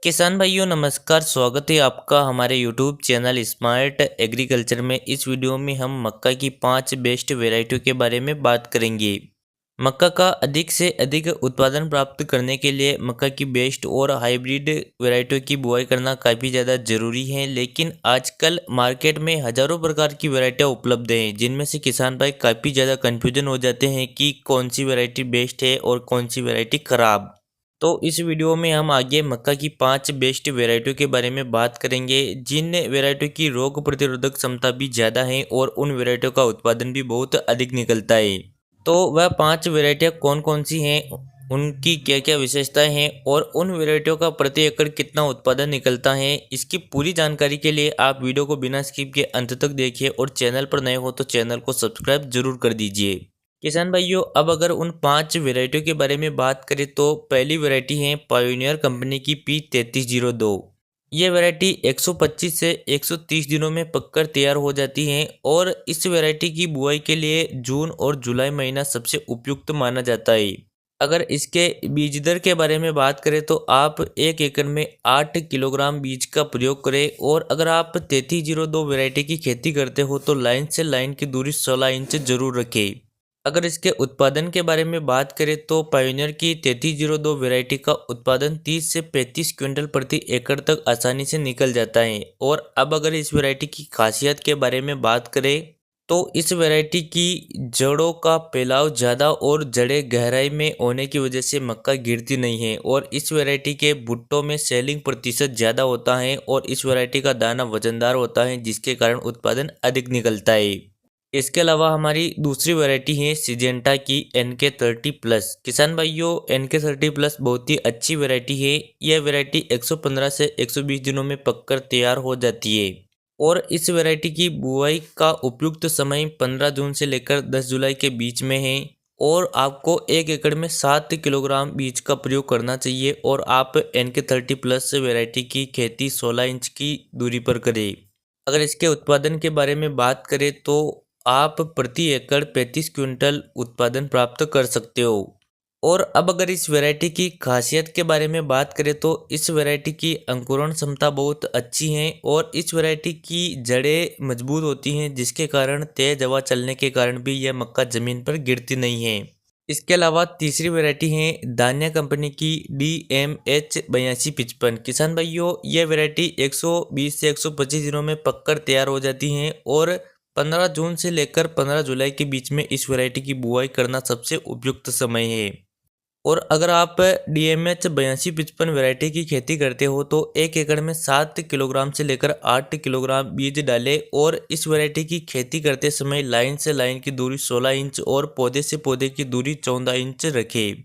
किसान भाइयों नमस्कार। स्वागत है आपका हमारे यूट्यूब चैनल स्मार्ट एग्रीकल्चर में। इस वीडियो में हम मक्का की 5 बेस्ट वैरायटियों के बारे में बात करेंगे। मक्का का अधिक से अधिक उत्पादन प्राप्त करने के लिए मक्का की बेस्ट और हाइब्रिड वैरायटियों की बुआई करना काफ़ी ज़्यादा ज़रूरी है, लेकिन आजकल मार्केट में हज़ारों प्रकार की वैरायटियाँ उपलब्ध हैं, जिनमें से किसान भाई काफ़ी ज़्यादा कन्फ्यूजन हो जाते हैं कि कौन सी वैरायटी बेस्ट है और कौन सी वैरायटी ख़राब। तो इस वीडियो में हम आगे मक्का की 5 बेस्ट वैरायटियों के बारे में बात करेंगे, जिन वैरायटियों की रोग प्रतिरोधक क्षमता भी ज़्यादा है और उन वैरायटियों का उत्पादन भी बहुत अधिक निकलता है। तो वह 5 वैरायटियाँ कौन कौन सी हैं, उनकी क्या क्या विशेषताएं हैं और उन वैरायटियों का प्रति एकड़ कितना उत्पादन निकलता है, इसकी पूरी जानकारी के लिए आप वीडियो को बिना स्किप के अंत तक देखिए और चैनल पर नए हो तो चैनल को सब्सक्राइब जरूर कर दीजिए। किसान भाइयों, अब अगर उन 5 वैरायटियों के बारे में बात करें तो पहली वैरायटी है पायोनियर कंपनी की P3302। ये वैरायटी 125 से 130 दिनों में पककर तैयार हो जाती है और इस वैरायटी की बुआई के लिए जून और जुलाई महीना सबसे उपयुक्त माना जाता है। अगर इसके बीज दर के बारे में बात करें तो आप 1 एकड़ में 8 किलोग्राम बीज का प्रयोग करें, और अगर आप 3302 वैरायटी की खेती करते हो तो लाइन से लाइन की दूरी 16 इंच जरूर रखें। अगर इसके उत्पादन के बारे में बात करें तो पायोनियर की 3302 वैरायटी का उत्पादन 30 से 35 क्विंटल प्रति एकड़ तक आसानी से निकल जाता है। और अब अगर इस वैरायटी की खासियत के बारे में बात करें तो इस वैरायटी की जड़ों का फैलाव ज़्यादा और जड़ें गहराई में होने की वजह से मक्का गिरती नहीं है, और इस वैरायटी के भुट्टों में सेलिंग प्रतिशत ज़्यादा होता है और इस वैरायटी का दाना वजनदार होता है, जिसके कारण उत्पादन अधिक निकलता है। इसके अलावा हमारी दूसरी वैरायटी है सिजेंटा की NK30+। किसान भाइयों, NK30+ बहुत ही अच्छी वैरायटी है। यह वैरायटी 115 से 120 दिनों में पककर तैयार हो जाती है और इस वैरायटी की बुआई का उपयुक्त समय 15 जून से लेकर 10 जुलाई के बीच में है, और आपको 1 एकड़ में 7 किलोग्राम बीज का प्रयोग करना चाहिए और आप NK30+ वैरायटी की खेती 16 इंच की दूरी पर करें। अगर इसके उत्पादन के बारे में बात करें तो आप प्रति एकड़ 35 क्विंटल उत्पादन प्राप्त कर सकते हो। और अब अगर इस वैरायटी की खासियत के बारे में बात करें तो इस वैरायटी की अंकुरण क्षमता बहुत अच्छी है और इस वैरायटी की जड़ें मजबूत होती हैं, जिसके कारण तेज हवा चलने के कारण भी यह मक्का जमीन पर गिरती नहीं है। इसके अलावा तीसरी वैरायटी है दान्या कंपनी की DMH8255। किसान भाइयों, यह वैरायटी 120 से 125 दिनों में पककर तैयार हो जाती है और 15 जून से लेकर 15 जुलाई के बीच में इस वैरायटी की बुआई करना सबसे उपयुक्त समय है। और अगर आप DMH8255 वैरायटी की खेती करते हो तो 1 एकड़ में 7 किलोग्राम से लेकर 8 किलोग्राम बीज डालें, और इस वैरायटी की खेती करते समय लाइन से लाइन की दूरी 16 इंच और पौधे से पौधे की दूरी 14 इंच रखें।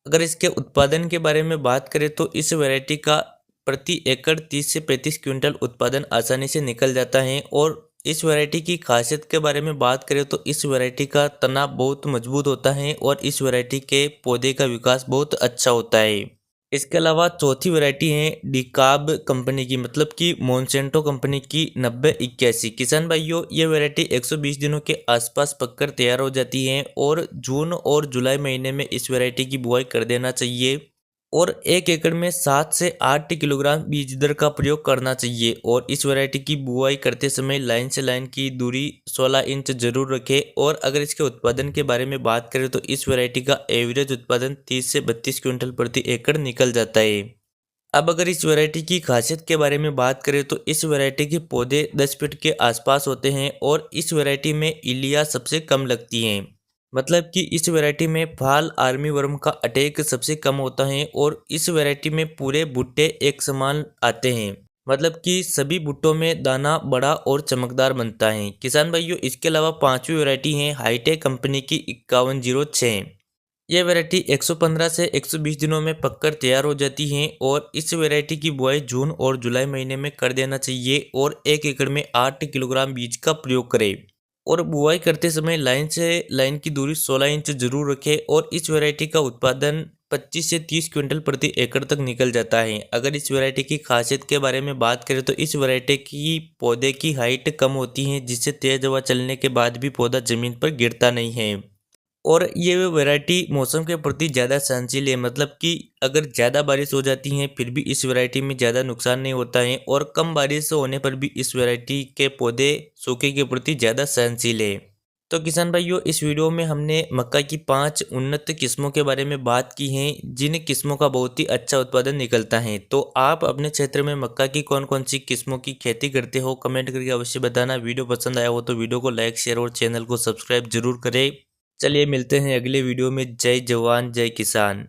अगर इसके उत्पादन के बारे में बात करें तो इस वैरायटी का प्रति एकड़ 30 से 35 क्विंटल उत्पादन आसानी से निकल जाता है। और इस वैरायटी की खासियत के बारे में बात करें तो इस वैरायटी का तना बहुत मजबूत होता है और इस वैरायटी के पौधे का विकास बहुत अच्छा होता है। इसके अलावा चौथी वैरायटी है डिकाब कंपनी की, मतलब कि मोनसेंटो कंपनी की 9081। किसान भाइयों, ये वैरायटी 120 दिनों के आसपास पककर तैयार हो जाती है और जून और जुलाई महीने में इस वैरायटी की बुआई कर देना चाहिए और 1 एकड़ में 7 से 8 किलोग्राम बीज दर का प्रयोग करना चाहिए। और इस वैरायटी की बुआई करते समय लाइन से लाइन की दूरी 16 इंच जरूर रखें। और अगर इसके उत्पादन के बारे में बात करें तो इस वैरायटी का एवरेज उत्पादन 30 से 32 क्विंटल प्रति एकड़ निकल जाता है। अब अगर इस वैरायटी की खासियत के बारे में बात करें तो इस वैरायटी के पौधे 10 फीट के आसपास होते हैं और इस वैरायटी में इलिया सबसे कम लगती हैं, मतलब कि इस वैरायटी में फाल आर्मी वर्म का अटैक सबसे कम होता है और इस वैरायटी में पूरे भुट्टे एक समान आते हैं, मतलब कि सभी भुट्टों में दाना बड़ा और चमकदार बनता है। किसान भाइयों, इसके अलावा पांचवी वैरायटी है हाईटेक कंपनी की 5106। यह वैरायटी 115 से 120 दिनों में पककर तैयार हो जाती है और इस वैरायटी की बुआई जून और जुलाई महीने में कर देना चाहिए और 1 एकड़ में 8 किलोग्राम बीज का प्रयोग करें। और बुआई करते समय लाइन से लाइन की दूरी 16 इंच जरूर रखें और इस वैरायटी का उत्पादन 25 से 30 क्विंटल प्रति एकड़ तक निकल जाता है। अगर इस वैरायटी की खासियत के बारे में बात करें तो इस वैरायटी की पौधे की हाइट कम होती है, जिससे तेज हवा चलने के बाद भी पौधा जमीन पर गिरता नहीं है। और ये वैरायटी मौसम के प्रति ज़्यादा सहनशील है, मतलब कि अगर ज़्यादा बारिश हो जाती है फिर भी इस वैरायटी में ज़्यादा नुकसान नहीं होता है, और कम बारिश होने पर भी इस वैरायटी के पौधे सूखे के प्रति ज़्यादा सहनशील है। तो किसान भाइयों, इस वीडियो में हमने मक्का की 5 उन्नत किस्मों के बारे में बात की है, जिन किस्मों का बहुत ही अच्छा उत्पादन निकलता है। तो आप अपने क्षेत्र में मक्का की कौन कौन सी किस्मों की खेती करते हो, कमेंट करके अवश्य बताना। वीडियो पसंद आया हो तो वीडियो को लाइक, शेयर और चैनल को सब्सक्राइब जरूर करें। चलिए मिलते हैं अगले वीडियो में। जय जवान जय किसान।